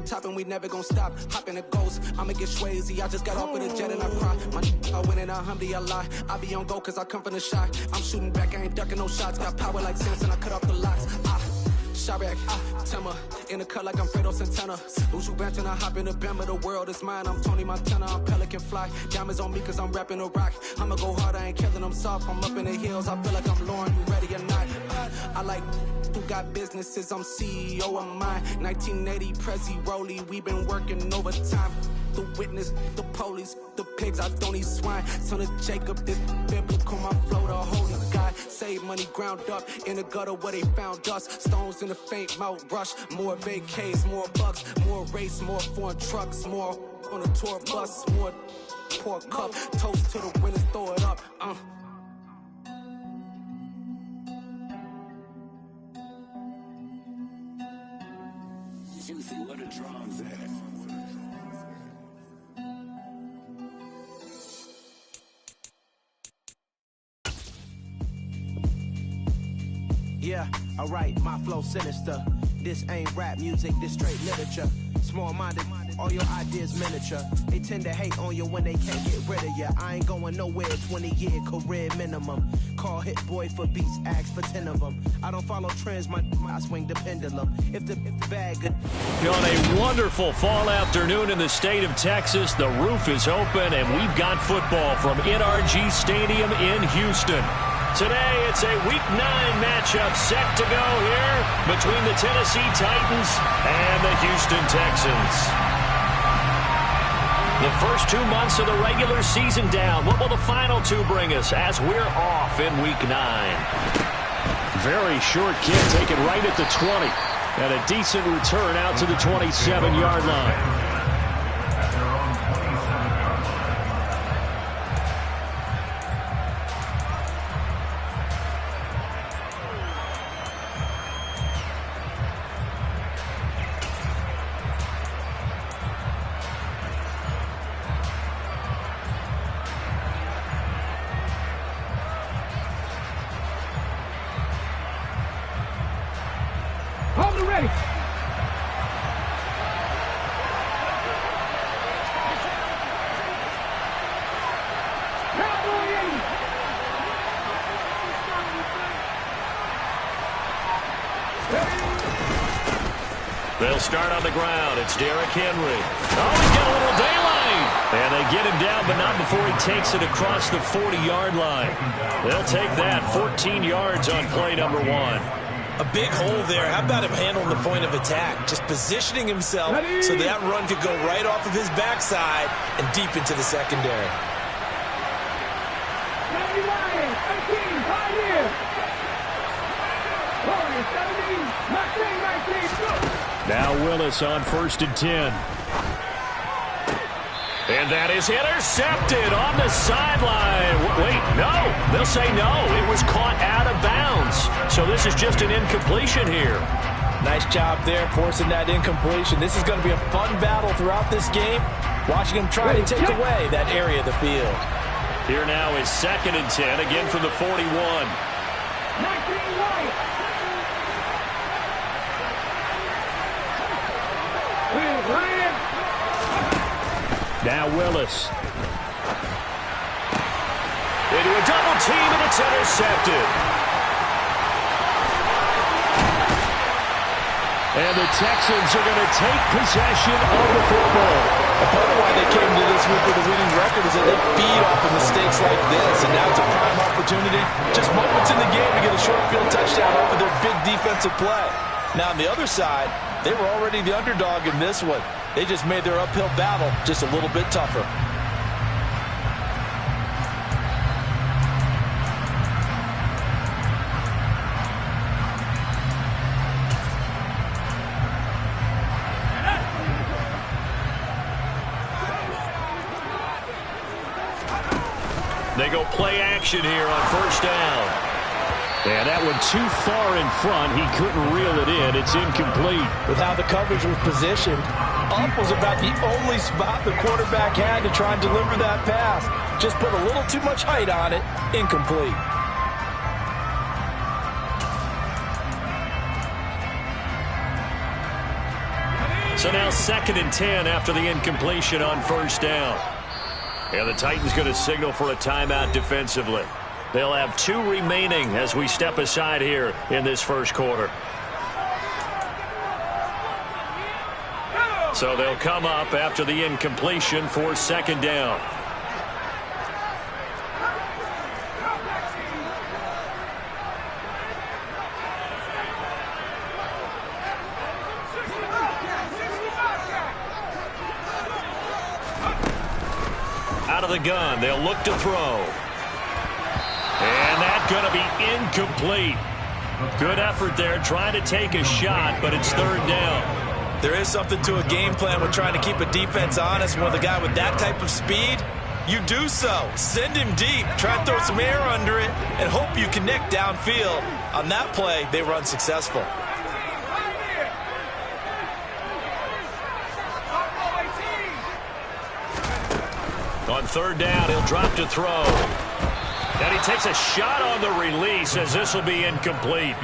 the top and we never gon' stop. Hop in the ghost, I'ma get Swayze. I just got off of the jet and I cry. I win in a Humvee, I lie. I be on go cause I come from the shot. I'm shooting back, I ain't ducking no shots. Got power like Samson, I cut off the locks. Chirac, Timmer, in the cut like I'm Fredo Santana. Lose you bench and I hop in the Bama, the world is mine. I'm Tony Montana, I'm Pelican Fly. Diamonds on me cause I'm rapping a rock. I'ma go hard, I ain't killing them soft. I'm up in the hills, I feel like I'm Lauren, you ready or not? I like who got businesses, I'm CEO of mine. 1980 Prezi Rolly, we been working overtime. The witness, the police, the pigs, I don't eat swine. Son of Jacob, this biblical, my flow, the holy God. Save money ground up in the gutter where they found us. Stones in the faint mouth rush. More vacays, more bucks, more race, more foreign trucks, more on a tour bus, more pour cup. Toast to the winners, throw it up. Juicy, what a drums at. Yeah, alright, my flow sinister. This ain't rap music, this straight literature. Small-minded, all your ideas miniature. They tend to hate on you when they can't get rid of you. I ain't going nowhere, 20-year career minimum. Call Hit Boy for beats, ask for 10 of them. I don't follow trends, I swing the pendulum. If the bag good. On a wonderful fall afternoon in the state of Texas, the roof is open and we've got football from NRG Stadium in Houston. Today, it's a Week 9 matchup set to go here between the Tennessee Titans and the Houston Texans. The first 2 months of the regular season down. What will the final 2 bring us as we're off in Week 9? Very short kick taken right at the 20. And a decent return out to the 27-yard line. They'll start on the ground. It's Derrick Henry. Oh, he got a little daylight. And they get him down, but not before he takes it across the 40-yard line. They'll take that 14 yards on play number 1. A big hole there. How about him handling the point of attack? Just positioning himself so that run could go right off of his backside and deep into the secondary. Now Willis on 1st and 10. And that is intercepted on the sideline. Wait, no. They'll say no. It was caught out of bounds. So this is just an incompletion here. Nice job there forcing that incompletion. This is going to be a fun battle throughout this game. Watching him try to take away that area of the field. Here now is 2nd and 10, again from the 41. Now Willis. They do a double team and it's intercepted. And the Texans are going to take possession of the football. A part of why they came to this week with a winning record is that they feed off of mistakes like this. And now it's a prime opportunity. Just moments in the game to get a short field touchdown off of their big defensive play. Now on the other side, they were already the underdog in this one. They just made their uphill battle just a little bit tougher. They go play action here on 1st down. And that one too far in front. He couldn't reel it in. It's incomplete. With how the coverage was positioned, up was about the only spot the quarterback had to try and deliver that pass. Just put a little too much height on it. Incomplete. So now 2nd and 10 after the incompletion on first down. And the Titans going to signal for a timeout defensively. They'll have 2 remaining as we step aside here in this first quarter. So they'll come up after the incompletion for 2nd down. Out of the gun, they'll look to throw. And that's going to be incomplete. Good effort there, trying to take a shot, but it's 3rd down. There is something to a game plan with trying to keep a defense honest. When with a guy with that type of speed, you do so. Send him deep, try and throw some air under it, and hope you connect downfield. On that play, they were unsuccessful. On 3rd down, he'll drop to throw. And he takes a shot on the release as this will be incomplete.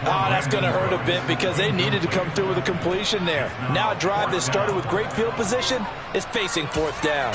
Oh, that's going to hurt a bit because they needed to come through with a completion there. Now a drive that started with great field position is facing 4th down.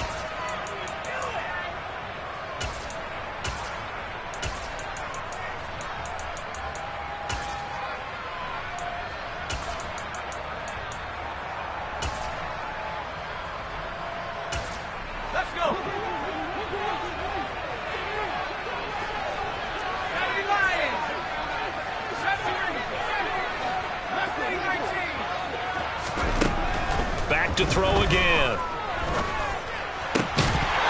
Back to throw again.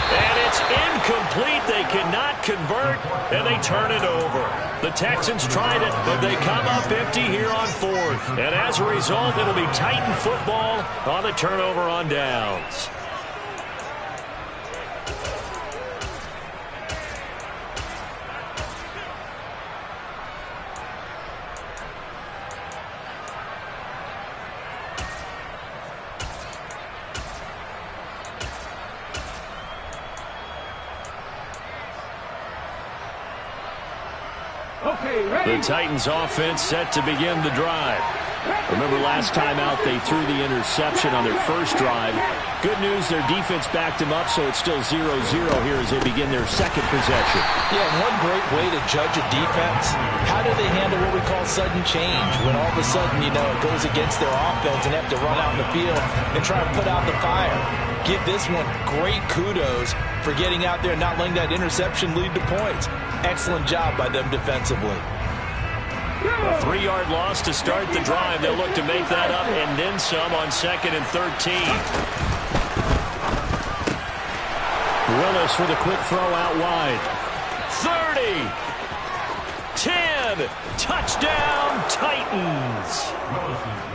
And it's incomplete. They cannot convert, and they turn it over. The Texans tried it, but they come up empty here on 4th. And as a result, it'll be Titan football on the turnover on downs. The Titans offense set to begin the drive. Remember last time out they threw the interception on their first drive. Good news, their defense backed them up, so it's still 0-0 here as they begin their 2nd possession. Yeah, one great way to judge a defense, how do they handle what we call sudden change? When all of a sudden, it goes against their offense and have to run out in the field and try and put out the fire. Give this one great kudos for getting out there and not letting that interception lead to points. Excellent job by them defensively. A 3-yard loss to start the drive. They'll look to make that up and then some on 2nd and 13. Willis with a quick throw out wide. 30. 10. Touchdown, Titans.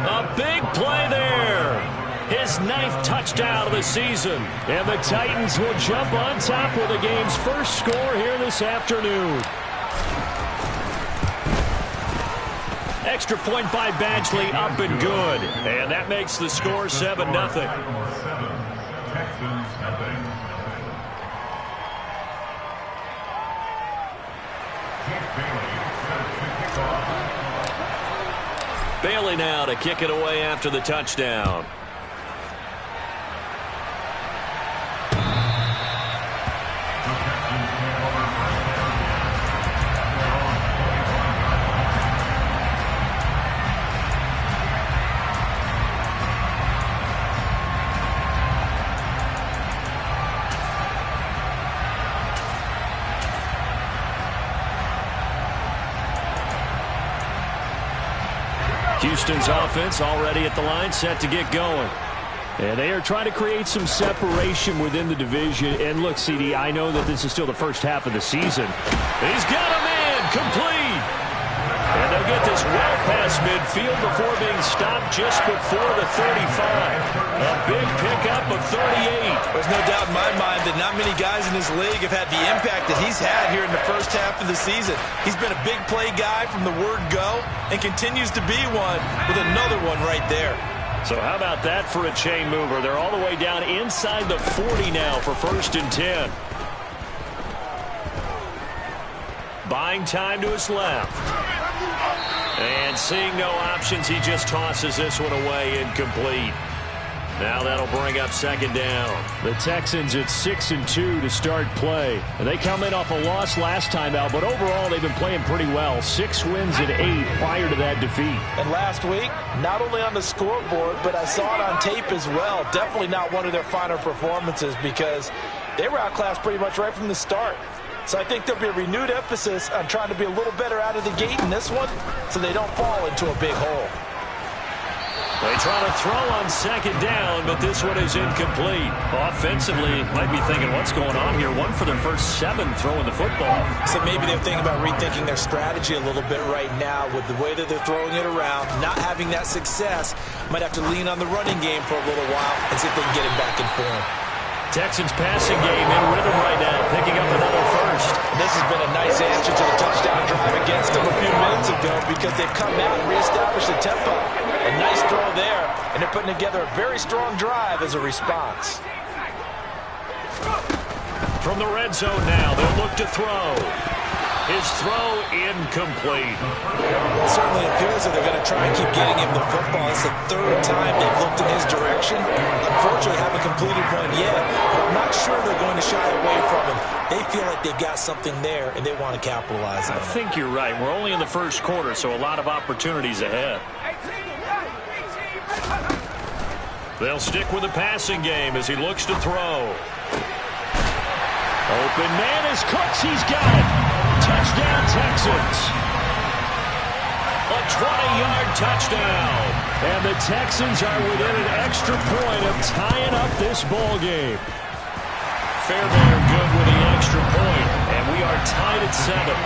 A big play there. His 9th touchdown of the season. And the Titans will jump on top with the game's first score here this afternoon. Extra point by Badgley, up and good. And that makes the score 7-0. Bailey now to kick it away after the touchdown. Houston's offense already at the line, set to get going. And they are trying to create some separation within the division. And look, CD, I know that this is still the first half of the season. He's got a man, complete. And they'll get this well past midfield before being stopped just before the 35. A big pickup of 38. There's no doubt in my mind that not many guys in this league have had the impact that he's had here in the first half of the season. He's been a big play guy from the word go and continues to be one with another one right there. So how about that for a chain mover? They're all the way down inside the 40 now for 1st and 10. Buying time to his left. And seeing no options, he just tosses this one away, incomplete. Now that'll bring up second down. The Texans at 6-2 to start play. And they come in off a loss last time out, but overall they've been playing pretty well. 6 wins and 8 prior to that defeat. And last week, not only on the scoreboard, but I saw it on tape as well. Definitely not one of their finer performances because they were outclassed pretty much right from the start. So I think there'll be a renewed emphasis on trying to be a little better out of the gate in this one so they don't fall into a big hole. They try to throw on second down, but this one is incomplete. Offensively, might be thinking, what's going on here? 1 for their first 7 throwing the football. So maybe they're thinking about rethinking their strategy a little bit right now with the way that they're throwing it around, not having that success. Might have to lean on the running game for a little while and see if they can get it back in form. Texans passing game in rhythm right now, picking up another first. And this has been a nice answer to the touchdown drive against them a few minutes ago because they've come out and reestablished the tempo. A nice throw there, and they're putting together a very strong drive as a response. From the red zone now, they'll look to throw. His throw incomplete. It certainly appears that they're going to try and keep getting him the football. It's the 3rd time they've looked in his direction. Unfortunately, haven't completed one yet, but I'm not sure they're going to shy away from him. They feel like they've got something there, and they want to capitalize on it. I think you're right. We're only in the first quarter, so a lot of opportunities ahead. They'll stick with the passing game as he looks to throw. Open man is Cooks. He's got it. Touchdown, Texans. A 20-yard touchdown. And the Texans are within an extra point of tying up this ball game. Fairbairn good with the extra point, and we are tied at 7.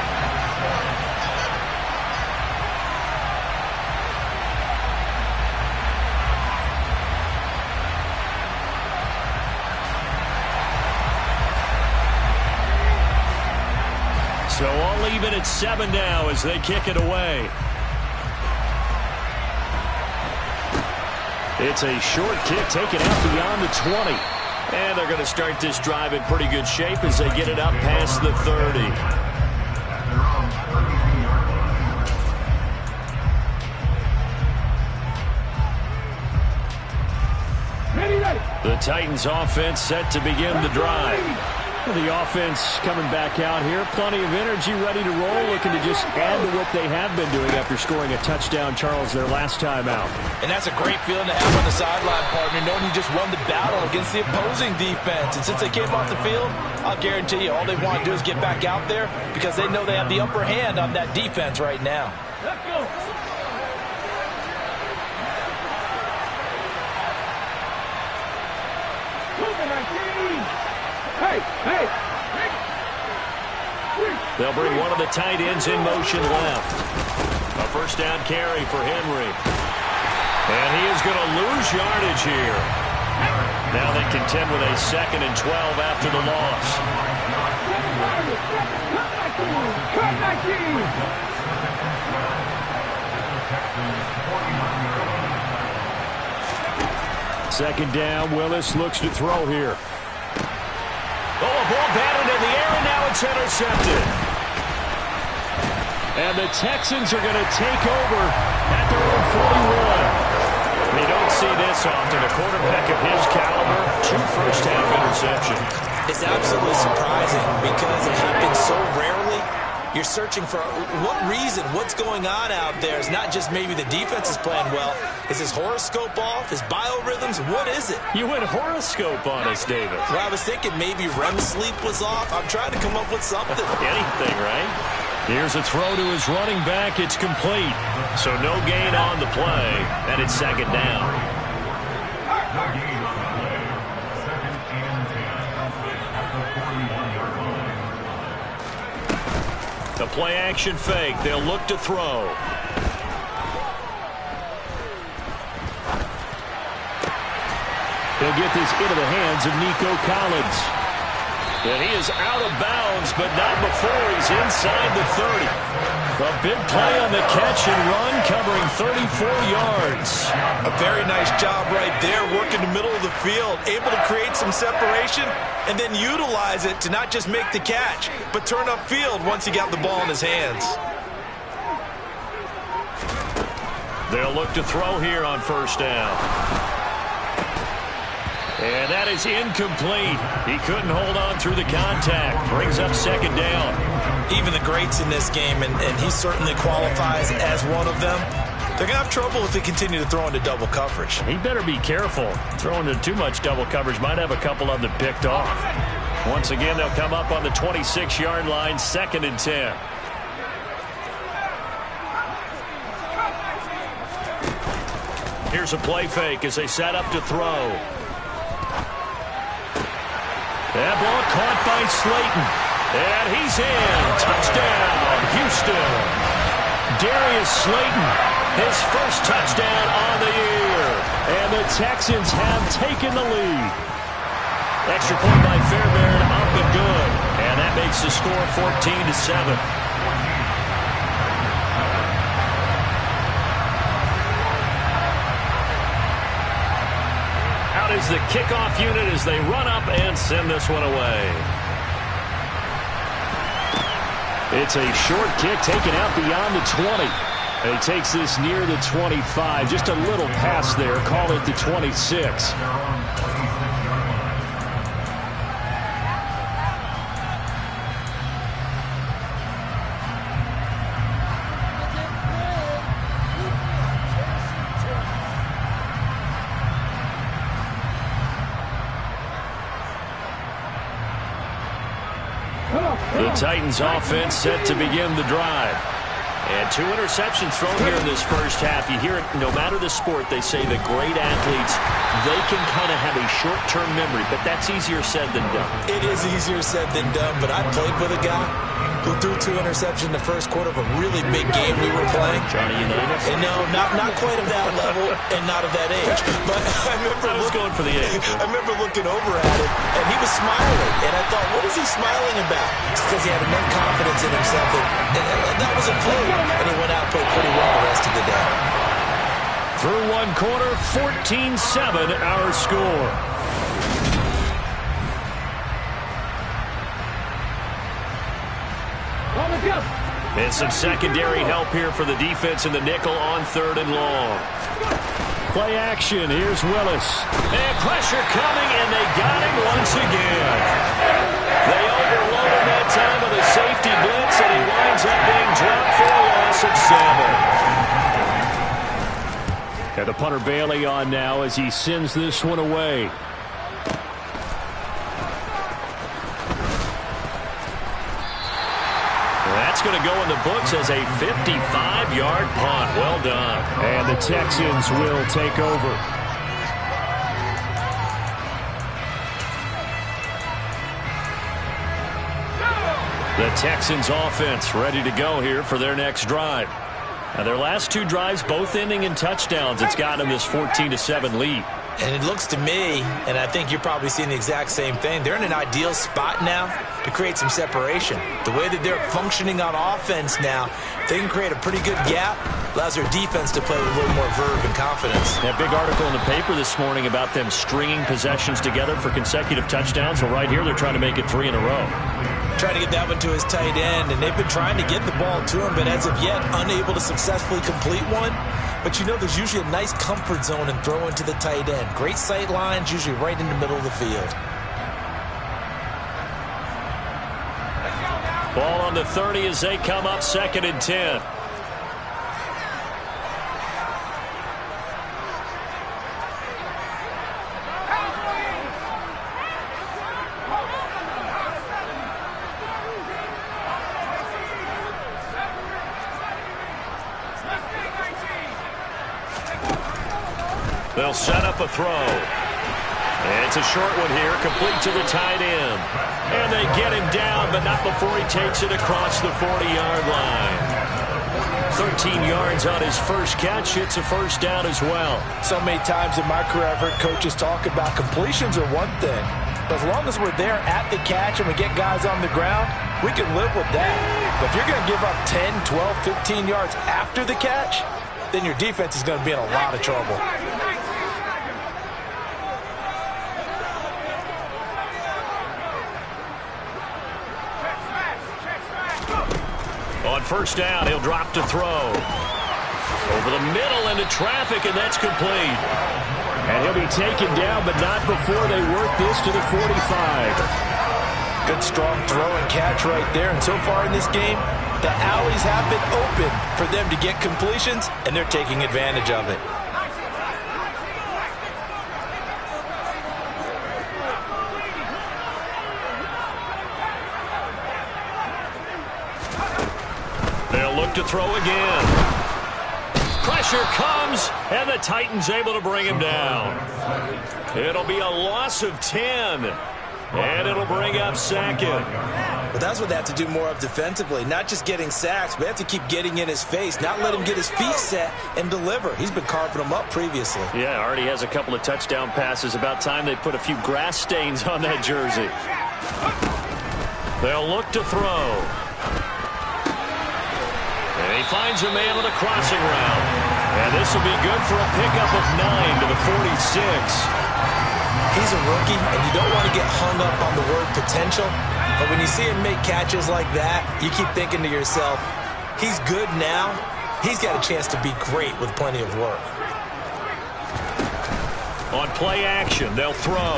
So all even at 7 now as they kick it away. It's a short kick taken out beyond the 20. And they're going to start this drive in pretty good shape as they get it up past the 30. The Titans offense set to begin the drive. The offense coming back out here. Plenty of energy, ready to roll, looking to just add to what they have been doing after scoring a touchdown, Charles, their last time out. And that's a great feeling to have on the sideline, partner, knowing you just won the battle against the opposing defense. And since they came off the field, I'll guarantee you all they want to do is get back out there because they know they have the upper hand on that defense right now. Let's go. Hey! They'll bring one of the tight ends in motion left. A first down carry for Henry. And he is going to lose yardage here. Now they contend with a 2nd and 12 after the loss. Second down, Willis looks to throw here. Oh, a ball batted in the air, and now it's intercepted. And the Texans are going to take over at their own 41. You don't see this often. A quarterback of his caliber, 2 first-half interceptions. It's absolutely surprising because it happens so rarely. You're searching for what reason, what's going on out there. It's not just maybe the defense is playing well. Is his horoscope off? His biorhythms? What is it? You went horoscope on us, David. Well, I was thinking maybe REM sleep was off. I'm trying to come up with something. Anything, right? Here's a throw to his running back. It's complete. So no gain on the play, and it's 2nd down. The play action fake. They'll look to throw. He'll get this into the hands of Nico Collins. And he is out of bounds, but not before he's inside the 30. A big play on the catch and run, covering 34 yards. A very nice job right there, working the middle of the field, able to create some separation, and then utilize it to not just make the catch, but turn upfield once he got the ball in his hands. They'll look to throw here on first down. And that is incomplete. He couldn't hold on through the contact. Brings up second down. Even the greats in this game, and he certainly qualifies as one of them, they're going to have trouble if they continue to throw into double coverage. He better be careful. Throwing into too much double coverage might have a couple of them picked off. Once again, they'll come up on the 26-yard line, 2nd and 10. Here's a play fake as they set up to throw. That ball caught by Slayton. And he's in. Touchdown, Houston. Darius Slayton, his first touchdown on the year. And the Texans have taken the lead. Extra point by Fairbairn, up and good. And that makes the score 14-7. Out is the kickoff unit as they run up and send this one away. It's a short kick taken out beyond the 20. And he takes this near the 25. Just a little pass there. Call it the 26. The Titans offense set to begin the drive. And 2 interceptions thrown here in this first half. You hear it, no matter the sport, they say the great athletes, they can kind of have a short-term memory, but that's easier said than done. It is easier said than done, but I played with a guy who threw 2 interceptions in the first quarter of a really big game we were playing. Johnny Unitas? And no, not quite of that level and not of that age. But I was going for the age. I remember looking over at him, and he was smiling. And I thought, what is he smiling about? It's because he had enough confidence in himself that was a fluke. And he went out and played pretty well the rest of the day. Through one quarter, 14-7 our score. And some secondary help here for the defense in the nickel on 3rd and long. Play action. Here's Willis. And pressure coming, and they got him once again. They overloaded that time with a safety blitz, and he winds up being dropped for a loss of 7. Got the punter Bailey on now as he sends this one away. That's going to go in the books as a 55-yard punt. Well done. And the Texans will take over. The Texans offense ready to go here for their next drive. Now their last 2 drives both ending in touchdowns. It's gotten them this 14-7 lead. And it looks to me, and I think you're probably seeing the exact same thing, they're in an ideal spot now to create some separation. The way that they're functioning on offense now, they can create a pretty good gap, allows their defense to play with a little more verve and confidence. That big article in the paper this morning about them stringing possessions together for consecutive touchdowns. Well, right here, they're trying to make it 3 in a row. Trying to get that one to his tight end, and they've been trying to get the ball to him, but as of yet, unable to successfully complete one. But you know there's usually a nice comfort zone and throw into the tight end. Great sight lines, usually right in the middle of the field. Ball on the 30 as they come up 2nd and 10. They'll set up a throw. And it's a short one here, complete to the tight end. And they get him down, but not before he takes it across the 40-yard line. 13 yards on his first catch. It's a first down as well. So many times in my career I've heard coaches talk about completions are one thing. But as long as we're there at the catch and we get guys on the ground, we can live with that. But if you're going to give up 10, 12, 15 yards after the catch, then your defense is going to be in a lot of trouble. On first down, he'll drop to throw. Over the middle into traffic, and that's complete. And he'll be taken down, but not before they work this to the 45. Good, strong throw and catch right there. And so far in this game, the alleys have been open for them to get completions, and they're taking advantage of it. They'll look to throw again. Pressure comes, and the Titans able to bring him down. It'll be a loss of 10, and it'll bring up second. But that's what they have to do more of defensively, not just getting sacks, but they have to keep getting in his face, not let him get his feet set and deliver. He's been carving them up previously. Yeah, already has a couple of touchdown passes. About time they put a few grass stains on that jersey. They'll look to throw. And he finds a man on the crossing route. And this will be good for a pickup of 9 to the 46. He's a rookie, and you don't want to get hung up on the word potential. But when you see him make catches like that, you keep thinking to yourself, he's good now. He's got a chance to be great with plenty of work. On play action, they'll throw.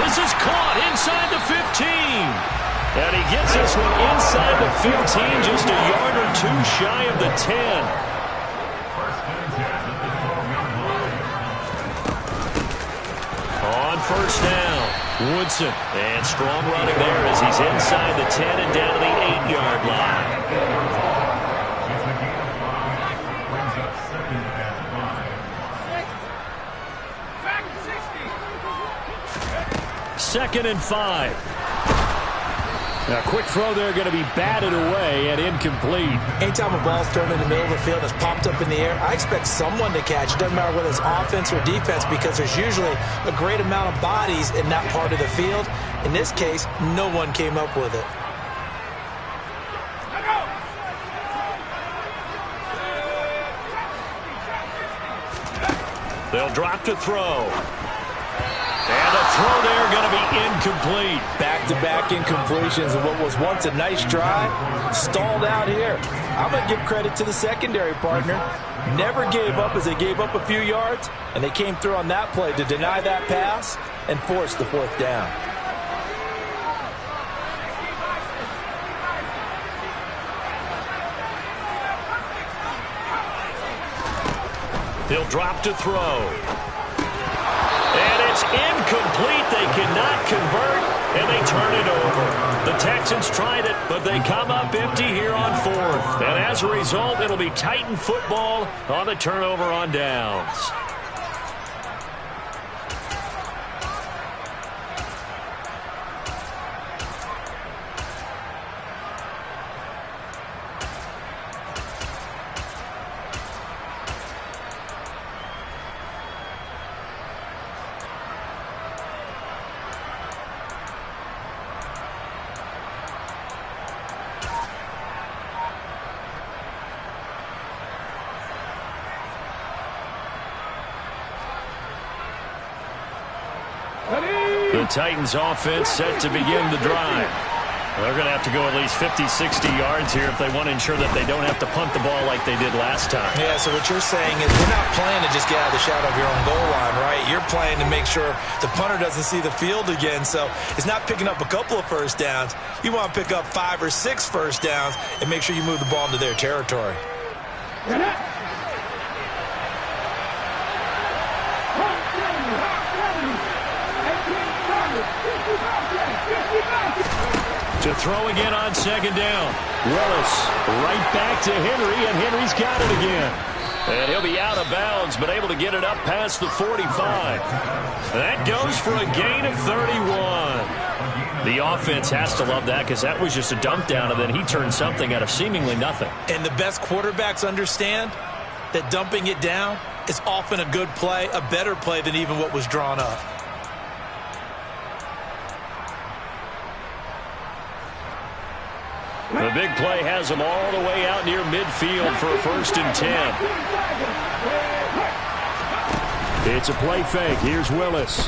This is caught inside the 15. And he gets this one inside the 15, just a yard or two shy of the 10. On first down, Woodson. And strong running there as he's inside the 10 and down to the 8-yard line. Second and 5. Now, quick throw there, going to be batted away and incomplete. Anytime a ball's thrown in the middle of the field and it's popped up in the air, I expect someone to catch. It doesn't matter whether it's offense or defense, because there's usually a great amount of bodies in that part of the field. In this case, no one came up with it. They'll drop to throw. And the throw there going to be incomplete. Back-to-back incompletions of what was once a nice drive. Stalled out here. I'm going to give credit to the secondary partner. Never gave up as they gave up a few yards, and they came through on that play to deny that pass and force the fourth down. He'll drop to throw. And it's incomplete. They cannot convert, and they turn it over. The Texans tried it, but they come up empty here on fourth. And as a result, it'll be Titan football on the turnover on downs. The Titans offense set to begin the drive. They're going to have to go at least 50, 60 yards here if they want to ensure that they don't have to punt the ball like they did last time. Yeah, so what you're saying is we're not playing to just get out of the shadow of your own goal line, right? You're playing to make sure the punter doesn't see the field again. So it's not picking up a couple of first downs. You want to pick up 5 or 6 first downs and make sure you move the ball into their territory. To throw again on second down. Willis right back to Henry, and Henry's got it again. And he'll be out of bounds, but able to get it up past the 45. That goes for a gain of 31. The offense has to love that, because that was just a dump down, and then he turned something out of seemingly nothing. And the best quarterbacks understand that dumping it down is often a good play, a better play than even what was drawn up. The big play has them all the way out near midfield for a 1st and 10. It's a play fake. Here's Willis.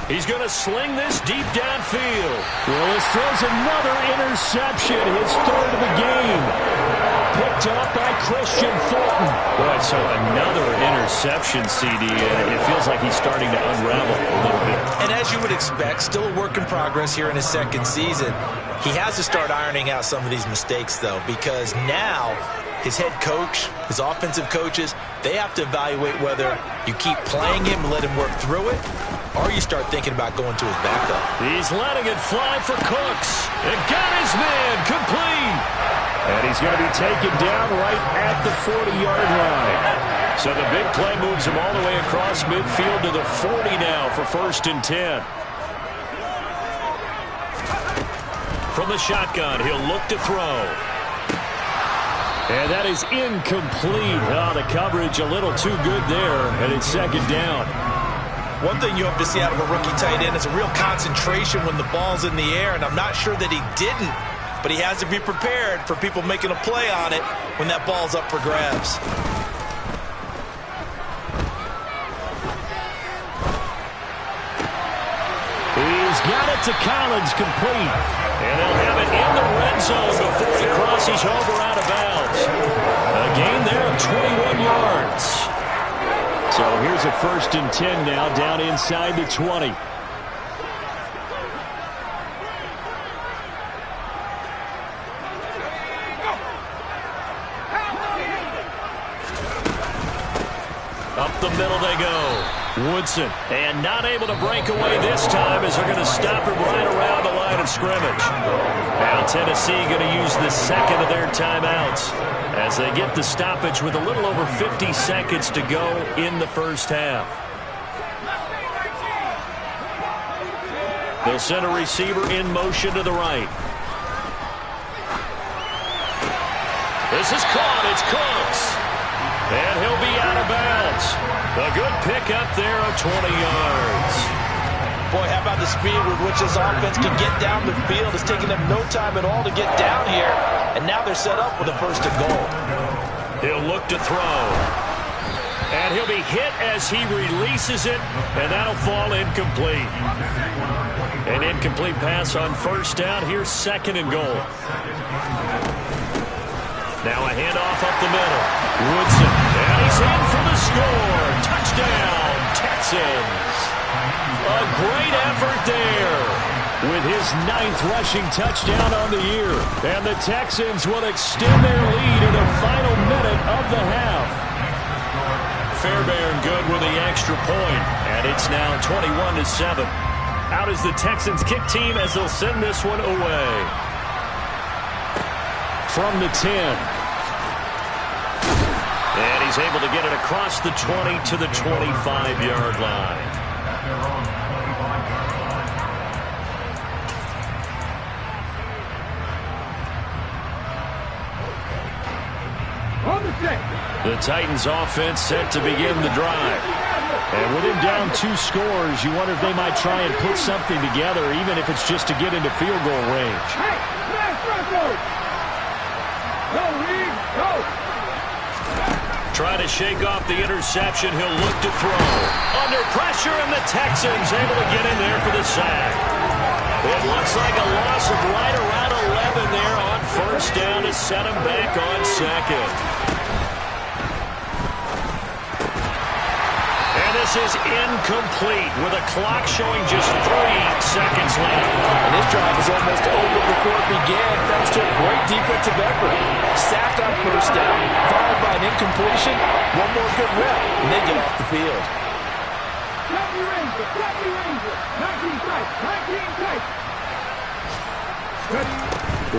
He's going to sling this deep downfield. Willis throws another interception, his 3rd of the game. picked up by Christian Fulton. Boy, so another interception, CD. It feels like he's starting to unravel a little bit. And as you would expect, still a work in progress here in his second season. He has to start ironing out some of these mistakes, though, because now his head coach, his offensive coaches, they have to evaluate whether you keep playing him and let him work through it, or you start thinking about going to his backup. He's letting it fly for Cooks. It got his man complete. And he's going to be taken down right at the 40-yard line. So the big play moves him all the way across midfield to the 40 now for 1st and 10. From the shotgun, he'll look to throw. And that is incomplete. Oh, the coverage a little too good there, and it's 2nd down. One thing you hope to see out of a rookie tight end is a real concentration when the ball's in the air, and I'm not sure that he didn't, but he has to be prepared for people making a play on it when that ball's up for grabs. He's got it to Collins, complete. And they'll have it in the red zone before he crosses over out of bounds. A gain there of 21 yards. So here's a 1st and 10 now, down inside the 20. Up the middle they go. Woodson, and not able to break away this time as they're going to stop him right around the line of scrimmage. Now Tennessee going to use the 2nd of their timeouts as they get the stoppage with a little over 50 seconds to go in the 1st half. They'll send a receiver in motion to the right. This is caught. It's Cooks. And he'll be out of bounds. A good pickup there of 20 yards. Boy, how about the speed with which this offense can get down the field? It's taking them no time at all to get down here. And now they're set up with a 1st and goal. He'll look to throw. And he'll be hit as he releases it. And that'll fall incomplete. An incomplete pass on 1st down. Here's 2nd and goal. Now a handoff up the middle. Woodson, and he's in for the score. Touchdown, Texans. A great effort there with his 9th rushing touchdown on the year. And the Texans will extend their lead in the final minute of the half. Fairbairn good with the extra point, and it's now 21-7. Out is the Texans kick team as they'll send this one away. From the 10. And he's able to get it across the 20 to the 25-yard line. The Titans offense set to begin the drive. And with him down 2 scores, you wonder if they might try and put something together, even if it's just to get into field goal range. Try to shake off the interception. He'll look to throw. Under pressure, and the Texans able to get in there for the sack. It looks like a loss of right around 11 there on 1st down to set him back on 2nd. And this is incomplete with a clock showing just 3 seconds left. And this drive is almost over before it began thanks to a great defensive effort. Sack on 1st down, followed by an incompletion. One more good rep, and they get off the field.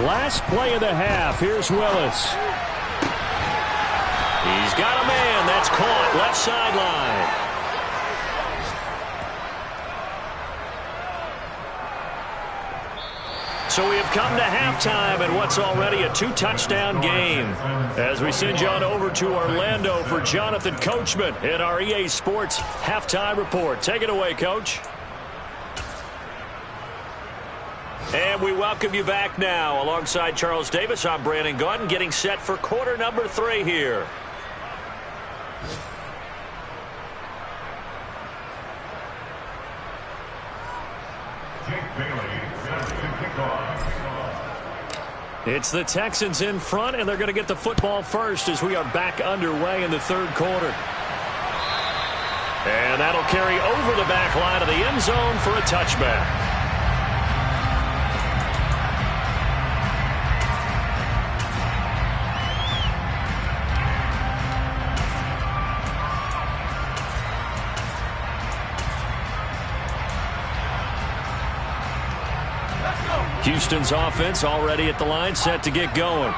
Last play of the half. Here's Willis. He's got a man. That's caught. Left sideline. So we have come to halftime in what's already a 2-touchdown game. As we send you on over to Orlando for Jonathan Coachman in our EA Sports Halftime Report. Take it away, Coach. And we welcome you back now. Alongside Charles Davis, I'm Brandon Gaudin, getting set for quarter number 3 here. It's the Texans in front, and they're going to get the football first as we are back underway in the third quarter. And that'll carry over the back line of the end zone for a touchback. Houston's offense already at the line, set to get going.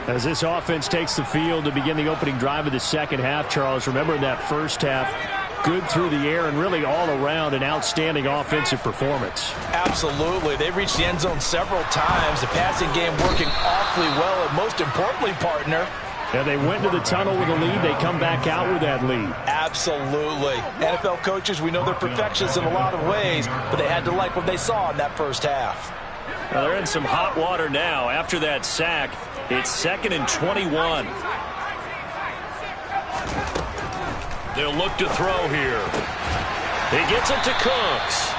As this offense takes the field to begin the opening drive of the second half, Charles, remember in that first half, good through the air and really all around an outstanding offensive performance. Absolutely. They've reached the end zone several times. The passing game working awfully well, and most importantly, partner, and they went to the tunnel with a lead. They come back out with that lead. Absolutely. NFL coaches, we know they're perfectionists in a lot of ways, but they had to like what they saw in that first half. Well, they're in some hot water now. After that sack, it's 2nd and 21. They'll look to throw here. He gets it to Cooks.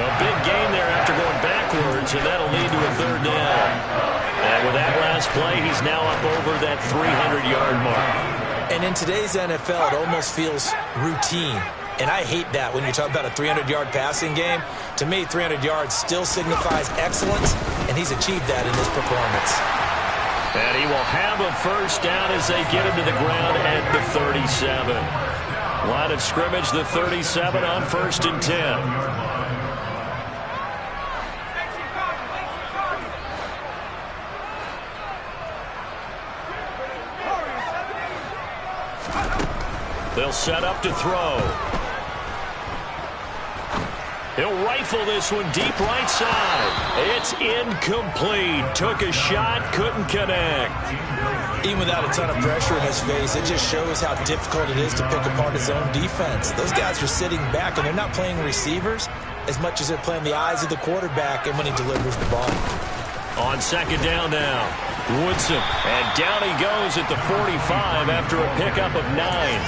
A big gain there after going backwards, and that'll lead to a 3rd down. And with that last play, he's now up over that 300-yard mark. And in today's NFL, it almost feels routine. And I hate that when you talk about a 300-yard passing game. To me, 300 yards still signifies excellence, and he's achieved that in his performance. And he will have a first down as they get him to the ground at the 37. Line of scrimmage, the 37 on 1st and 10. They'll set up to throw. He'll rifle this one deep right side. It's incomplete. Took a shot, couldn't connect. Even without a ton of pressure in his face, it just shows how difficult it is to pick apart his own defense. Those guys are sitting back, and they're not playing receivers as much as they're playing the eyes of the quarterback and when he delivers the ball. On 2nd down now, Woodson. And down he goes at the 45 after a pickup of 9.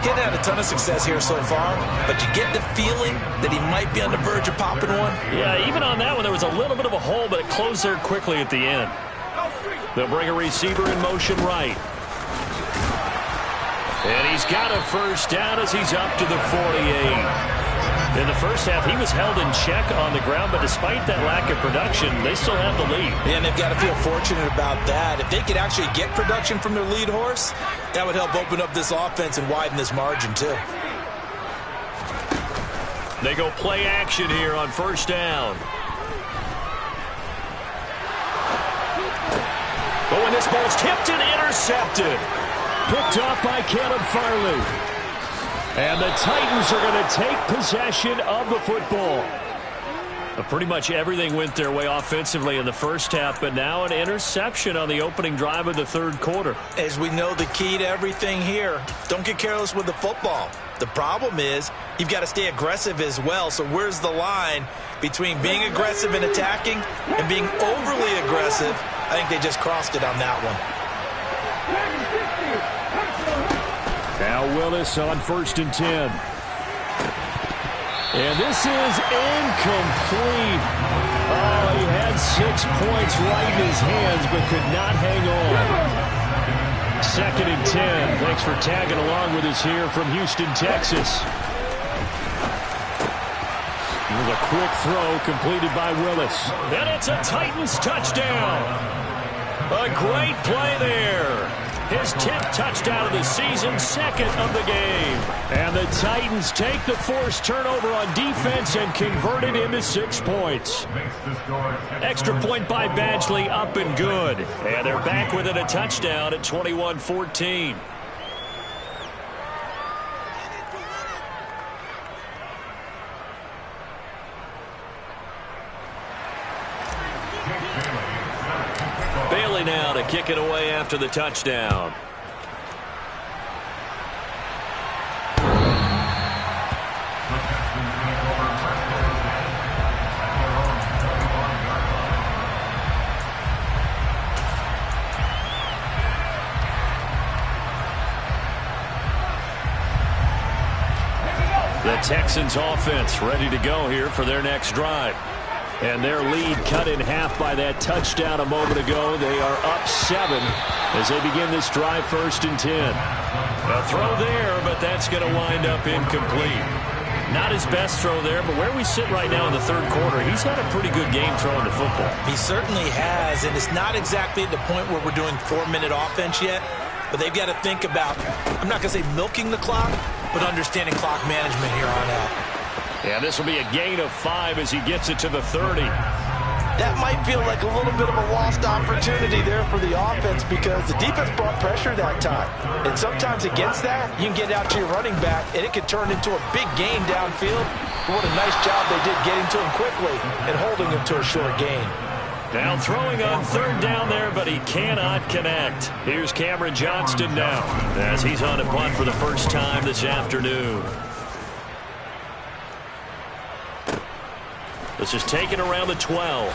He's had a ton of success here so far, but you get the feeling that he might be on the verge of popping one. Yeah, even on that one, there was a little bit of a hole, but it closed there quickly at the end. They'll bring a receiver in motion right. And he's got a first down as he's up to the 48. In the first half, he was held in check on the ground, but despite that lack of production, they still have the lead. And they've got to feel fortunate about that. If they could actually get production from their lead horse, that would help open up this offense and widen this margin, too. They go play action here on 1st down. But when this ball's tipped and intercepted. Picked off by Caleb Farley. And the Titans are going to take possession of the football. Pretty much everything went their way offensively in the first half, but now an interception on the opening drive of the 3rd quarter. As we know, the key to everything here, don't get careless with the football. The problem is you've got to stay aggressive as well. So where's the line between being aggressive and attacking and being overly aggressive? I think they just crossed it on that one. Now Willis on 1st and 10. And this is incomplete. Oh, he had 6 points right in his hands, but could not hang on. 2nd and 10. Thanks for tagging along with us here from Houston, Texas. With a quick throw completed by Willis. And it's a Titans touchdown. A great play there. His 10th touchdown of the season, 2nd of the game. And the Titans take the forced turnover on defense and convert it into 6 points. Extra point by Badgley, up and good. And they're back within a touchdown at 21-14. Bailey now to kick it away after the touchdown. The Texans offense ready to go here for their next drive. And their lead cut in half by that touchdown a moment ago. They are up 7 as they begin this drive, 1st and 10. A throw there, but that's going to wind up incomplete. Not his best throw there, but where we sit right now in the 3rd quarter, he's had a pretty good game throwing the football. He certainly has, and it's not exactly at the point where we're doing 4-minute offense yet, but they've got to think about, I'm not going to say milking the clock, but understanding clock management here on out. Yeah, this will be a gain of 5 as he gets it to the 30. That might feel like a little bit of a lost opportunity there for the offense because the defense brought pressure that time. And sometimes against that, you can get out to your running back, and it could turn into a big gain downfield. What a nice job they did getting to him quickly and holding him to a short gain. Now throwing on 3rd down there, but he cannot connect. Here's Cameron Johnston now as he's on a punt for the first time this afternoon. This is taken around the 12.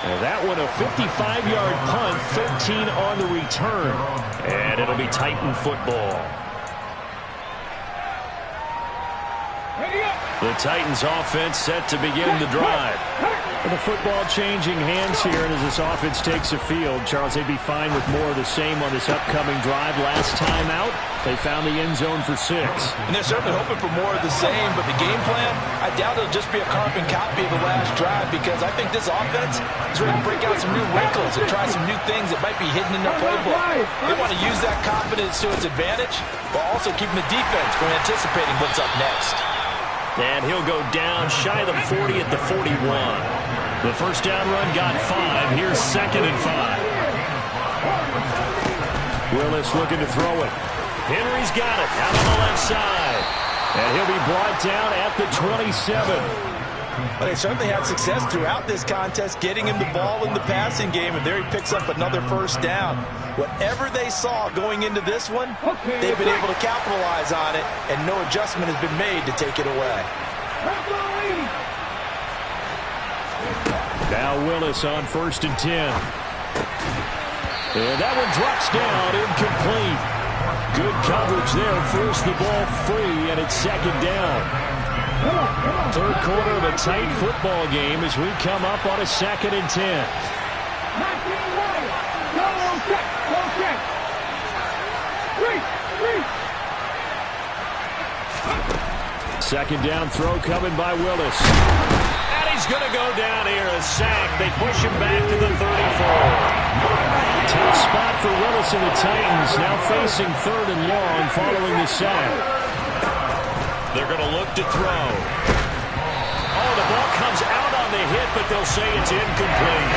And that one a 55-yard punt, 13 on the return. And it'll be Titan football. The Titans offense set to begin the drive. And the football changing hands here, and as this offense takes the field, Charles, they'd be fine with more of the same on this upcoming drive. Last time out, they found the end zone for 6. And they're certainly hoping for more of the same, but the game plan, I doubt it'll just be a carbon copy of the last drive because I think this offense is ready to break out some new wrinkles and try some new things that might be hidden in their playbook. They want to use that confidence to its advantage, while also keeping the defense from anticipating what's up next. And he'll go down shy of the 40 at the 41. The first down run got 5. Here's 2nd and 5. Willis looking to throw it. Henry's got it out on the left side. And he'll be brought down at the 27. But they certainly had success throughout this contest, getting him the ball in the passing game, and there he picks up another first down. Whatever they saw going into this one, they've been able to capitalize on it, and no adjustment has been made to take it away. Now Willis on 1st and 10. And that one drops down, incomplete. Good coverage there, forced the ball free, and it's 2nd down. 3rd quarter of a tight football game as we come up on a 2nd and 10. Second down throw coming by Willis. And he's going to go down here, a sack. They push him back to the 34. Tough spot for Willis and the Titans, now facing 3rd and long following the sack. They're going to look to throw. Oh, the ball comes out on the hit, but they'll say it's incomplete.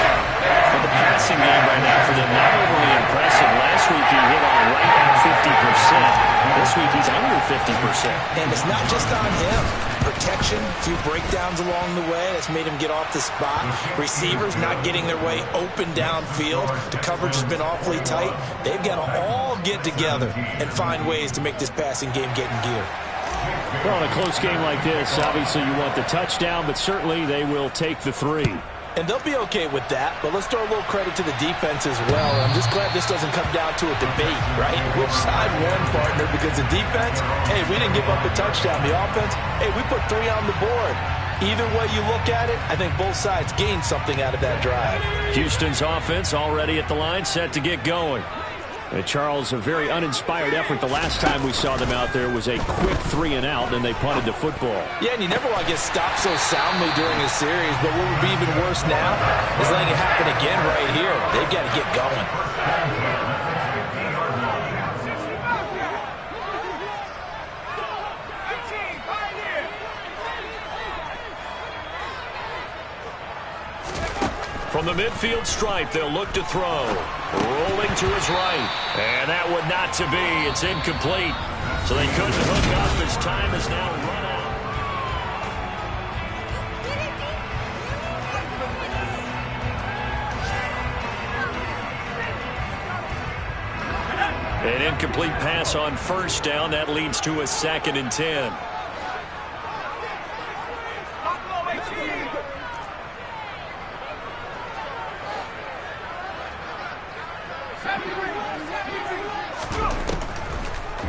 But the passing game right now for them, not overly impressive. Last week he hit on right at 50%. This week he's under 50%. And it's not just on him. Protection, a few breakdowns along the way. That's made him get off the spot. Receivers not getting their way open downfield. The coverage has been awfully tight. They've got to all get together and find ways to make this passing game get in gear. Well, in a close game like this, obviously you want the touchdown, but certainly they will take the 3. And they'll be okay with that, but let's throw a little credit to the defense as well. I'm just glad this doesn't come down to a debate, right? Which side won, partner? Because the defense, hey, we didn't give up a touchdown. The offense, hey, we put 3 on the board. Either way you look at it, I think both sides gained something out of that drive. Houston's offense already at the line, set to get going. Charles, a very uninspired effort. The last time we saw them out there was a quick 3 and out, and they punted the football. Yeah, and you never want to get stopped so soundly during a series, but what would be even worse now is letting it happen again right here. They've got to get going. From the midfield stripe, they'll look to throw. Rolling to his right. And that would not to be. It's incomplete. So they couldn't hook up. His time is now run out. An incomplete pass on first down. That leads to a 2nd and 10.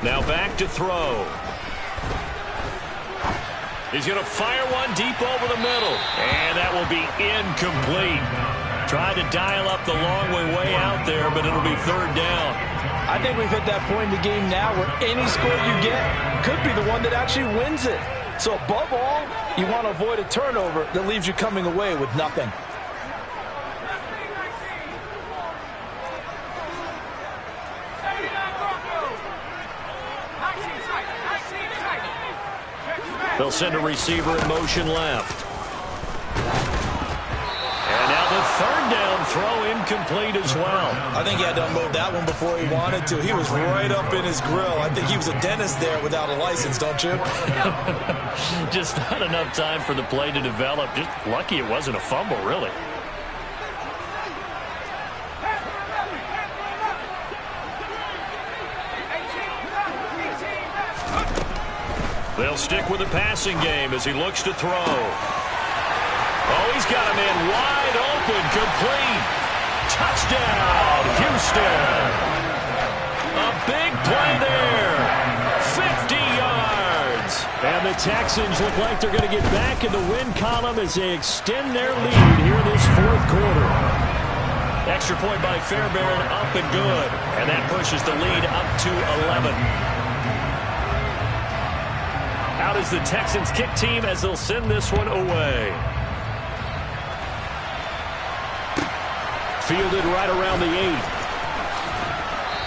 Now back to throw. He's going to fire one deep over the middle. And that will be incomplete. Tried to dial up the long way out there, but it'll be third down. I think we've hit that point in the game now where any score you get could be the one that actually wins it. So above all, you want to avoid a turnover that leaves you coming away with nothing. They'll send a receiver in motion left. And now the third down throw incomplete as well. I think he had to unload that one before he wanted to. He was right up in his grill. I think he was a dentist there without a license, don't you? Just not enough time for the play to develop. Just lucky it wasn't a fumble, really. They'll stick with the passing game as he looks to throw. Oh, he's got a man wide open, complete. Touchdown, Houston. A big play there. 50 yards. And the Texans look like they're going to get back in the win column as they extend their lead here in this fourth quarter. Extra point by Fairbairn, up and good. And that pushes the lead up to 11. Out is the Texans kick team as they'll send this one away. Fielded right around the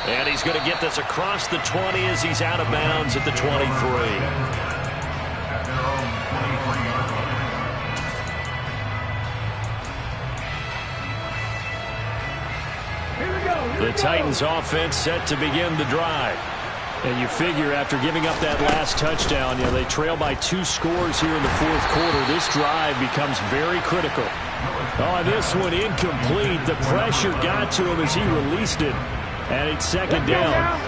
8. And he's going to get this across the 20 as he's out of bounds at the 23. The Titans offense set to begin the drive. And you figure after giving up that last touchdown, they trail by 2 scores here in the fourth quarter. This drive becomes very critical. Oh, this one incomplete. The pressure got to him as he released it. And it's second down.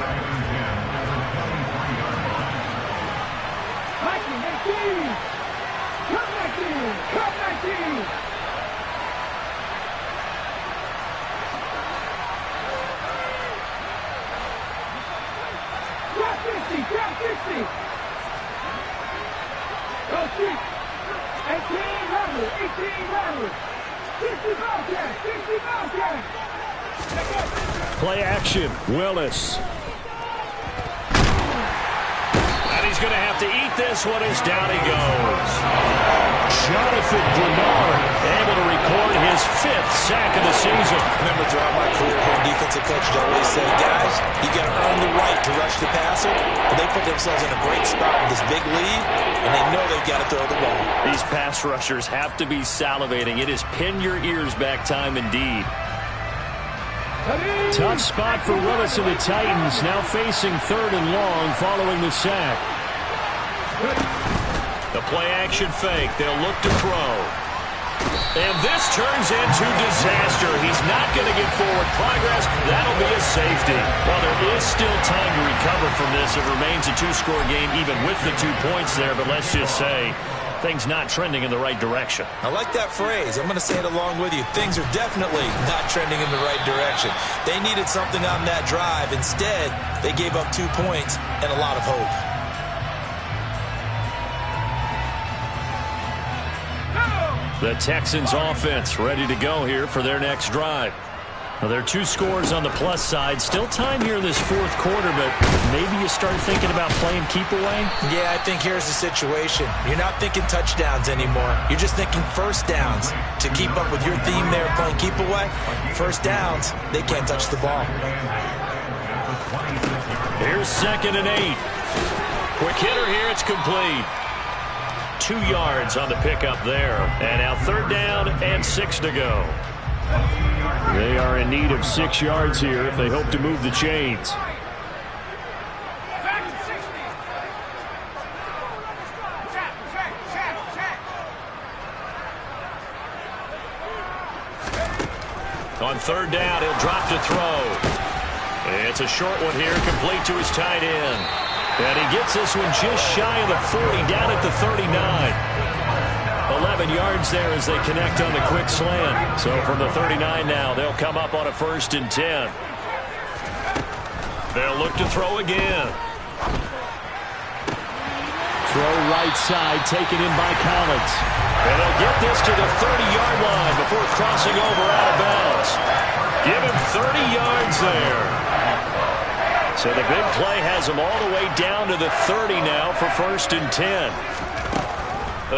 Play action, Willis. And he's going to have to eat this one as down he goes. Jonathan Grenard able to record his 5th sack of the season. Remember throughout my career here, defensive coaches always say, guys, you got to earn the right to rush the passer. But they put themselves in a great spot with this big lead, and they know they've got to throw the ball. These pass rushers have to be salivating. It is pin your ears back time indeed. Tough spot for Willis and the Titans, now facing 3rd and long following the sack. The play action fake. They'll look to throw. And this turns into disaster. He's not going to get forward progress. That'll be a safety. Well, there is still time to recover from this. It remains a 2-score game even with the 2 points there. But let's just say things not trending in the right direction. I like that phrase. I'm going to say it along with you. Things are definitely not trending in the right direction. They needed something on that drive. Instead, they gave up 2 points and a lot of hope. The Texans offense ready to go here for their next drive. Well, there are 2 scores on the plus side. Still time here in this fourth quarter, but maybe you start thinking about playing keep away? Yeah, I think here's the situation. You're not thinking touchdowns anymore. You're just thinking first downs. To keep up with your theme there, playing keep away, first downs, they can't touch the ball. Here's 2nd and 8. Quick hitter here, it's complete. 2 yards on the pickup there. And now 3rd down and 6 to go. They are in need of 6 yards here if they hope to move the chains. On 3rd down, he'll drop to throw. It's a short one here, complete to his tight end. And he gets this one just shy of the 40, down at the 39. 11 yards there as they connect on the quick slant. So from the 39 now, they'll come up on a 1st and 10. They'll look to throw again. Throw right side, taken in by Collins. And they'll get this to the 30-yard line before crossing over out of bounds. Give him 30 yards there. So the big play has him all the way down to the 30 now for 1st and 10.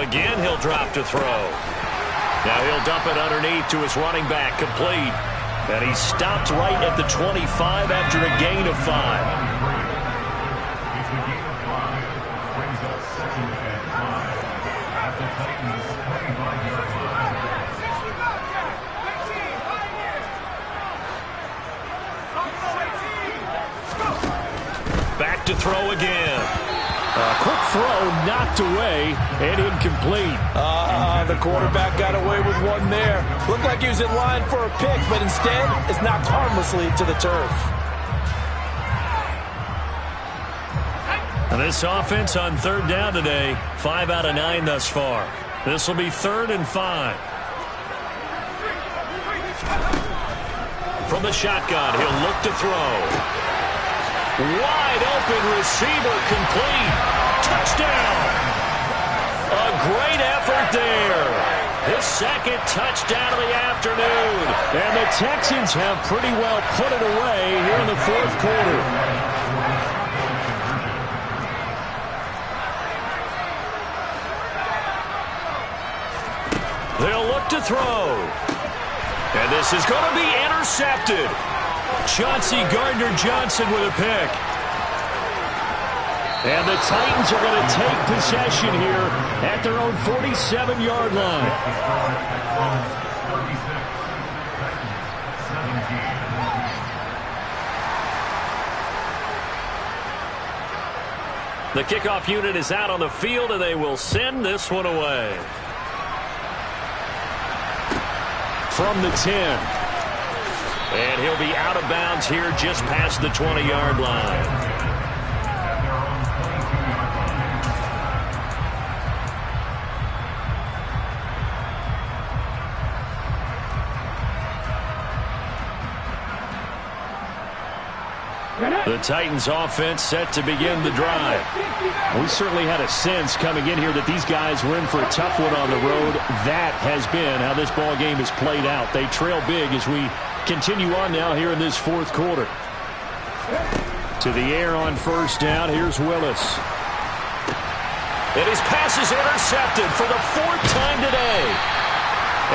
Again, he'll drop to throw. Now he'll dump it underneath to his running back, complete. And he stopped right at the 25 after a gain of 5. Back to throw again. Quick throw knocked away and incomplete. The quarterback got away with one there. Looked like he was in line for a pick, but instead it's knocked harmlessly to the turf. And this offense on 3rd down today, 5 out of 9 thus far. This will be 3rd and 5. From the shotgun, he'll look to throw. Wide open receiver, complete. Touchdown. A great effort there. His 2nd touchdown of the afternoon. And the Texans have pretty well put it away here in the 4th quarter. They'll look to throw. And this is going to be intercepted. Chauncey Gardner-Johnson with a pick. And the Titans are going to take possession here at their own 47-yard line. The kickoff unit is out on the field, and they will send this one away. From the 10. And he'll be out of bounds here just past the 20-yard line. The Titans offense set to begin the drive. We certainly had a sense coming in here that these guys were in for a tough one on the road. That has been how this ball game has played out. They trail big as we continue on now here in this 4th quarter. To the air on 1st down. Here's Willis. And his pass is intercepted for the 4th time today.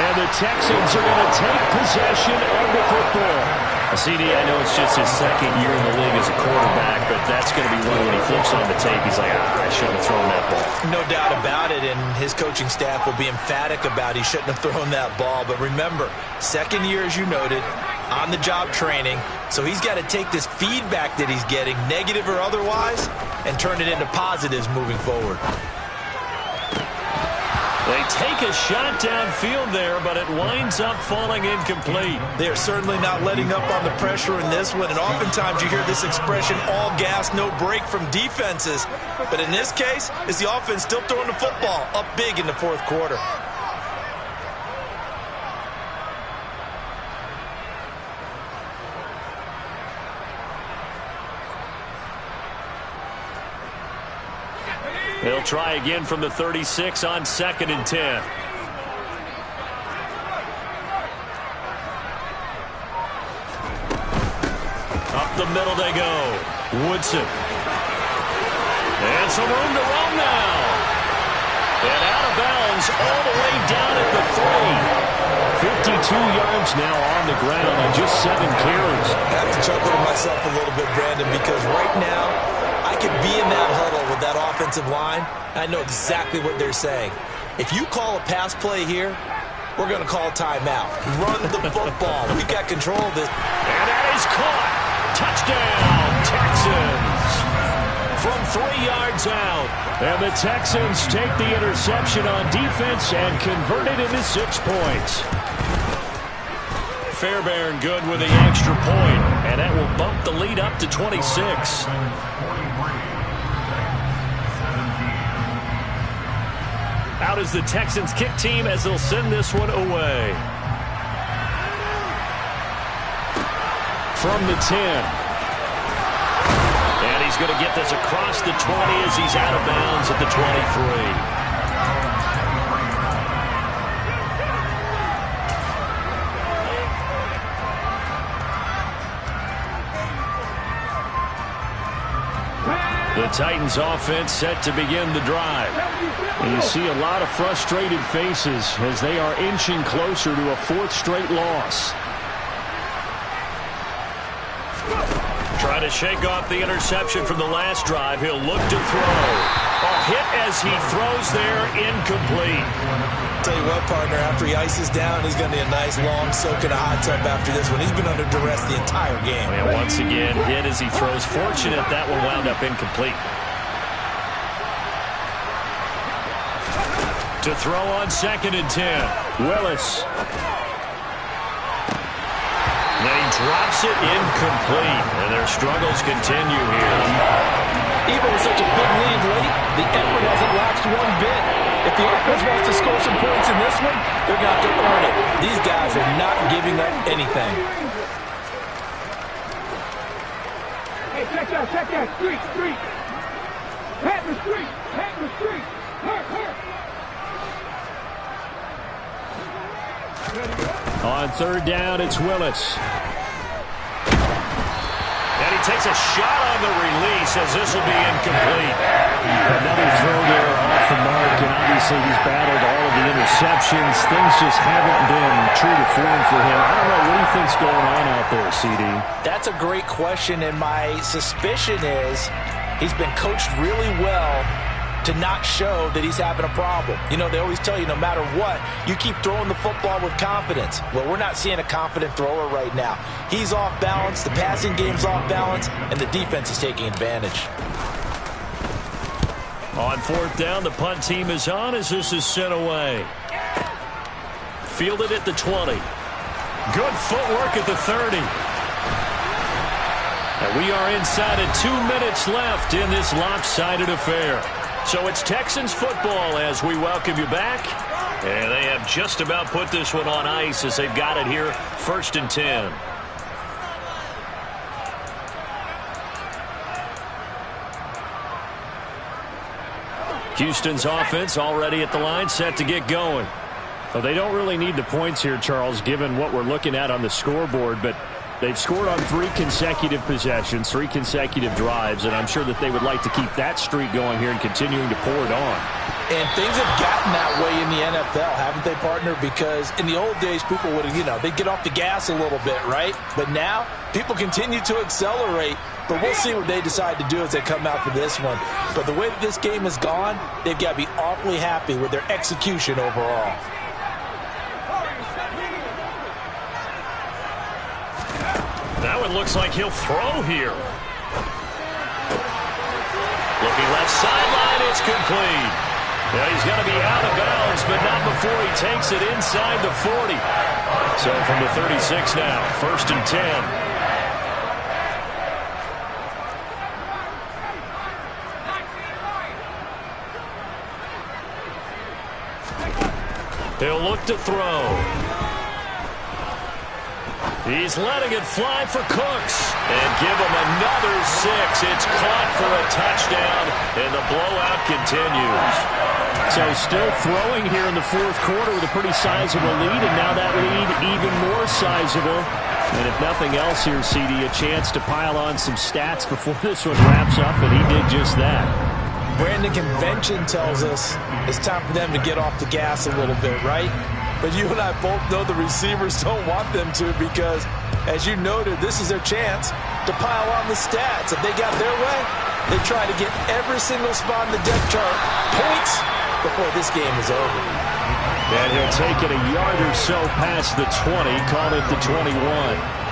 And the Texans are going to take possession of the football. CD, I know it's just his 2nd year in the league as a quarterback, but that's going to be one when he flips on the tape. He's like, I shouldn't have thrown that ball. No doubt about it, and his coaching staff will be emphatic about he shouldn't have thrown that ball. But remember, 2nd year, as you noted, on-the-job training, so he's got to take this feedback that he's getting, negative or otherwise, and turn it into positives moving forward. They take a shot downfield there, but it winds up falling incomplete. They are certainly not letting up on the pressure in this one, and oftentimes you hear this expression, all gas, no break from defenses. But in this case, it's the offense still throwing the football up big in the 4th quarter. They'll try again from the 36 on 2nd and 10. Up the middle they go. Woodson. And some room to roam now. And out of bounds all the way down at the 3. 52 yards now on the ground on just 7 carries. I have to chuckle to myself a little bit, Brandon, because right now I could be in that huddle with that offensive line. I know exactly what they're saying. If you call a pass play here, we're going to call timeout. Run the football. We got control of this. And that is caught. Touchdown, Texans. From 3 yards out. And the Texans take the interception on defense and convert it into 6 points. Fairbairn good with the extra point, and that will bump the lead up to 26. Out is the Texans kick team as they'll send this one away. From the 10. And he's he's going to get this across the 20 as he's out of bounds at the 23. The Titans offense set to begin the drive. And you see a lot of frustrated faces as they are inching closer to a fourth straight loss. Trying to shake off the interception from the last drive. He'll look to throw. A hit as he throws there, incomplete. Tell you what, partner, after he ices down, he's going to need a nice long soak in a hot tub after this one. He's been under duress the entire game. And once again, hit as he throws. Fortunate that one wound up incomplete. To throw on 2nd and 10. Willis. Then he drops it incomplete. And their struggles continue here. Even with such a big lead late, the effort hasn't lapsed one bit. If the offense wants to score some points in this one, they're going to have to earn it. These guys are not giving up anything. Hey, check that. Street. Pat the street. Hurt. On 3rd down, it's Willis. And he takes a shot on the release as this will be incomplete. Another throw there off the mark, and obviously he's battled all of the interceptions. Things just haven't been true to form for him. I don't know, what do you think's going on out there, CD? That's a great question, and my suspicion is he's been coached really well to not show that he's having a problem. You know, they always tell you no matter what, you keep throwing the football with confidence. Well, we're not seeing a confident thrower right now. He's off balance, the passing game's off balance, and the defense is taking advantage. On 4th down, the punt team is on as this is sent away. Fielded at the 20. Good footwork at the 30. And we are inside of 2 minutes left in this lopsided affair. So it's Texans football as we welcome you back. And they have just about put this one on ice as they've got it here, 1st and 10. Houston's offense already at the line, set to get going. Well, they don't really need the points here, Charles, given what we're looking at on the scoreboard, but they've scored on 3 consecutive possessions, 3 consecutive drives, and I'm sure that they would like to keep that streak going here and continuing to pour it on. And things have gotten that way in the NFL, haven't they, partner? Because in the old days, people would, they'd get off the gas a little bit, right? But now, people continue to accelerate. But we'll see what they decide to do as they come out for this one. But the way that this game has gone, they've got to be awfully happy with their execution overall. That one looks like he'll throw here. Looking left sideline, it's complete. Yeah, he's got to be out of bounds, but not before he takes it inside the 40. So from the 36 now, 1st and 10. He'll look to throw. He's letting it fly for Cooks. And give him another 6. It's caught for a touchdown, and the blowout continues. So still throwing here in the 4th quarter with a pretty sizable lead, and now that lead even more sizable. And if nothing else here, CD, a chance to pile on some stats before this one wraps up, and he did just that. Brandon, convention tells us it's time for them to get off the gas a little bit, right? But you and I both know the receivers don't want them to because, as you noted, this is their chance to pile on the stats. If they got their way, they try to get every single spot in the depth chart points before this game is over. And he'll take it a yard or so past the 20, call it the 21.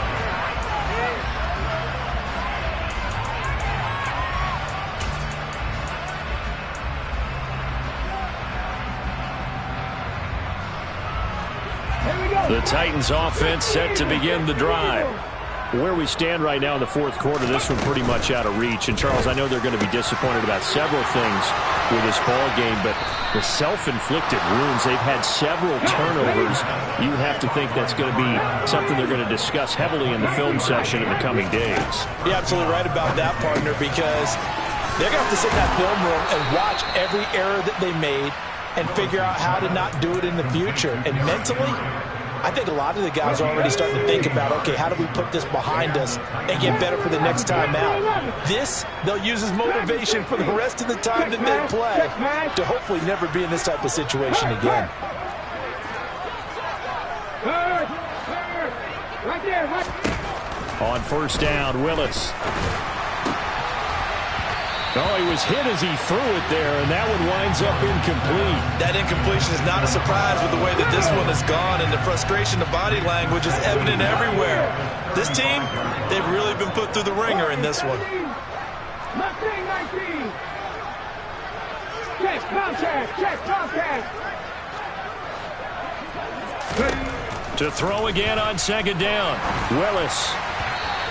The Titans offense set to begin the drive. Where we stand right now in the fourth quarter, this one pretty much out of reach. And, Charles, I know they're going to be disappointed about several things with this ball game, but the self-inflicted wounds, they've had several turnovers. You have to think that's going to be something they're going to discuss heavily in the film session in the coming days. You're absolutely right about that, partner, because they're going to have to sit in that film room and watch every error that they made and figure out how to not do it in the future. And mentally, I think a lot of the guys are already starting to think about, okay, how do we put this behind us and get better for the next time out? This, they'll use as motivation for the rest of the time that they play to hopefully never be in this type of situation again. On first down, Willis. Oh, he was hit as he threw it there, and that one winds up incomplete. That incompletion is not a surprise with the way that this one has gone, and the frustration of body language is evident everywhere. This team, they've really been put through the ringer in this one. To throw again on second down, Willis.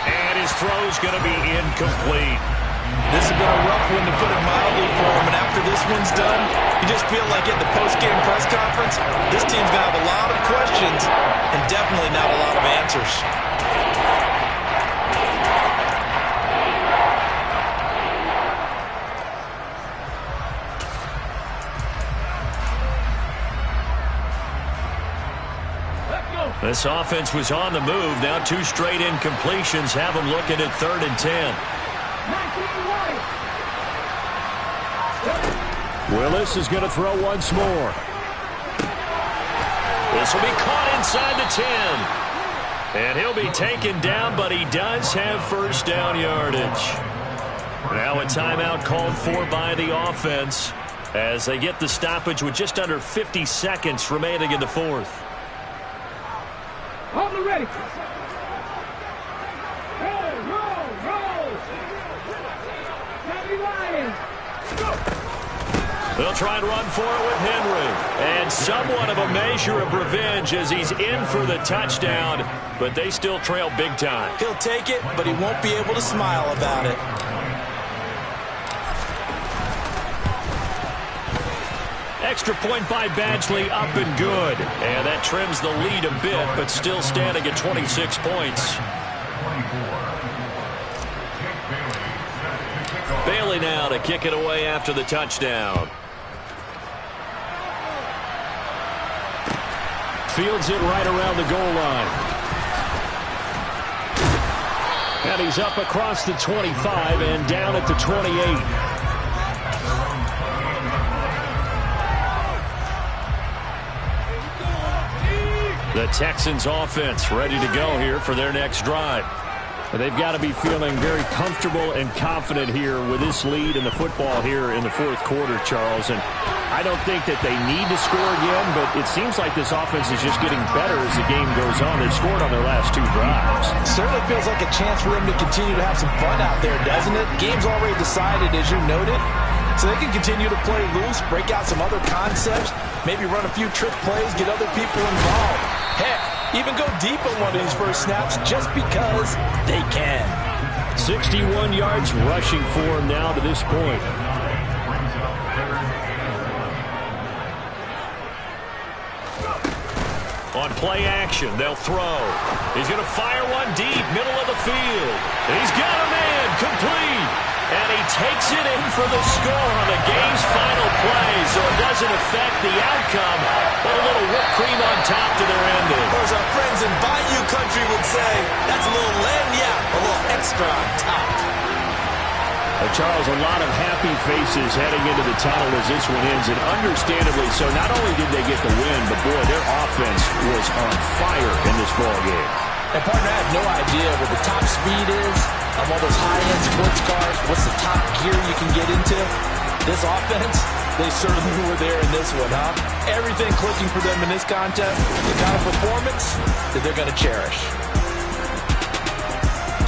And his throw's going to be incomplete. This has been a rough one, to put it mildly, for him. And after this one's done, you just feel like at the post-game press conference, this team's going to have a lot of questions and definitely not a lot of answers. This offense was on the move. Now 2 straight incompletions have them looking at 3rd and 10. Willis is going to throw once more. This will be caught inside the 10. And he'll be taken down, but he does have first down yardage. Now a timeout called for by the offense as they get the stoppage with just under 50 seconds remaining in the fourth. On the ready. They'll try and run for it with Henry. And somewhat of a measure of revenge as he's in for the touchdown, but they still trail big time. He'll take it, but he won't be able to smile about it. Extra point by Badgley, up and good. And that trims the lead a bit, but still standing at 26 points. Bailey now to kick it away after the touchdown. Fields it right around the goal line. And he's up across the 25 and down at the 28. The Texans offense ready to go here for their next drive. They've got to be feeling very comfortable and confident here with this lead in the football here in the fourth quarter, Charles. And I don't think that they need to score again, but it seems like this offense is just getting better as the game goes on. They've scored on their last 2 drives. Certainly feels like a chance for them to continue to have some fun out there, doesn't it? Game's already decided, as you noted. So they can continue to play loose, break out some other concepts, maybe run a few trick plays, get other people involved. Heck, even go deep on one of these first snaps just because they can. 61 yards rushing for him now to this point. On play action, they'll throw. He's going to fire one deep, middle of the field. He's got a man, complete. And he takes it in for the score on the game's final play, so it doesn't affect the outcome, but a little whipped cream on top to their ending. Or as our friends in Bayou Country would say, that's a little lagniappe, a little extra on top. Charles, a lot of happy faces heading into the tunnel as this one ends, and understandably so. Not only did they get the win, but boy, their offense was on fire in this ball game. And partner, I have no idea what the top speed is of all those high-end sports cars. What's the top gear you can get into? This offense, they certainly were there in this one, huh? Everything clicking for them in this contest, the kind of performance that they're going to cherish.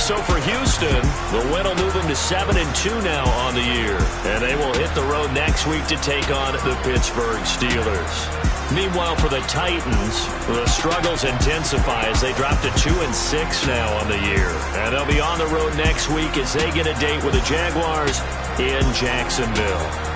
So for Houston, the win will move them to 7-2 now on the year. And they will hit the road next week to take on the Pittsburgh Steelers. Meanwhile, for the Titans, the struggles intensify as they drop to 2-6 now on the year. And they'll be on the road next week as they get a date with the Jaguars in Jacksonville.